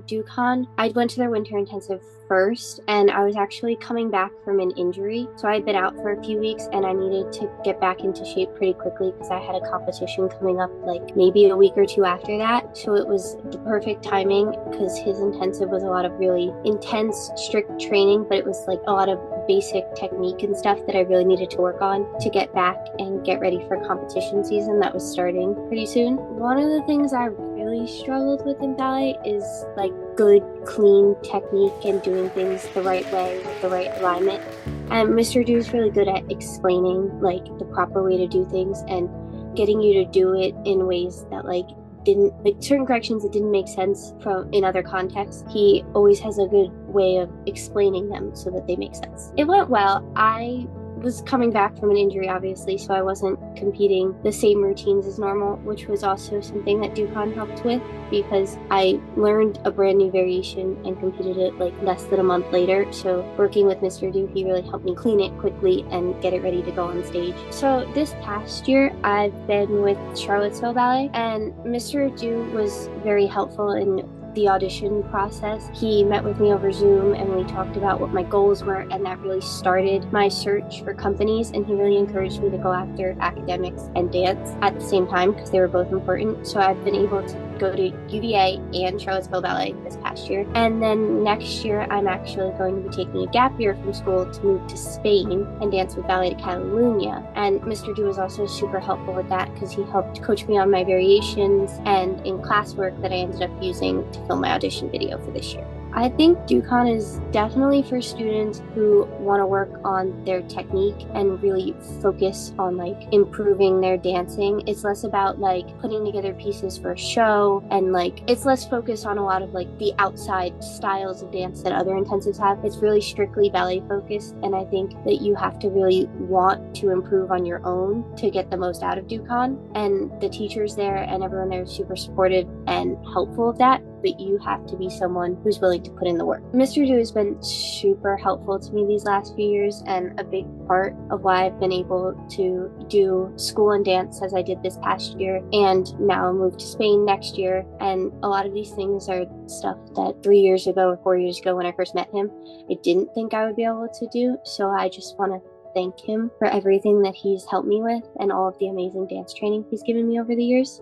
DuCon. I went to their winter intensive first, and I was actually coming back from an injury. So I had been out for a few weeks and I needed to get back into shape pretty quickly because I had a competition coming up like maybe a week or two after that. So it was the perfect timing because his intensive was a lot of really intense, strict training, but it was like a lot of basic technique and stuff that I really needed to work on to get back and get ready for competition season that was starting pretty soon. One of the things I really struggled with in ballet is like good, clean technique and doing things the right way with the right alignment. And Mr. Do is really good at explaining like the proper way to do things and getting you to do it in ways that like didn't like certain corrections that didn't make sense from in other contexts. He always has a good way of explaining them so that they make sense. It went well. I was coming back from an injury, obviously, so I wasn't competing the same routines as normal, which was also something that DuCon helped with because I learned a brand new variation and competed it like less than a month later. So working with Mr. Du, he really helped me clean it quickly and get it ready to go on stage. So this past year, I've been with Charlottesville Ballet, and Mr. Du was very helpful in the audition process. He met with me over Zoom and we talked about what my goals were, and that really started my search for companies, and he really encouraged me to go after academics and dance at the same time because they were both important. So I've been able to go to UVA and Charlottesville Ballet this past year. And then next year, I'm actually going to be taking a gap year from school to move to Spain and dance with Ballet to Catalunya. And Mr. Du was also super helpful with that because he helped coach me on my variations and in classwork that I ended up using to film my audition video for this year. I think DuCon is definitely for students who want to work on their technique and really focus on like improving their dancing. It's less about like putting together pieces for a show, and like it's less focused on a lot of like the outside styles of dance that other intensives have. It's really strictly ballet focused, and I think that you have to really want to improve on your own to get the most out of DuCon. And the teachers there and everyone there is super supportive and helpful of that, but you have to be someone who's willing to put in the work. Mr. Du has been super helpful to me these last few years, and a big part of why I've been able to do school and dance as I did this past year, and now move to Spain next year. And a lot of these things are stuff that 3 years ago or 4 years ago when I first met him, I didn't think I would be able to do. So I just want to thank him for everything that he's helped me with and all of the amazing dance training he's given me over the years.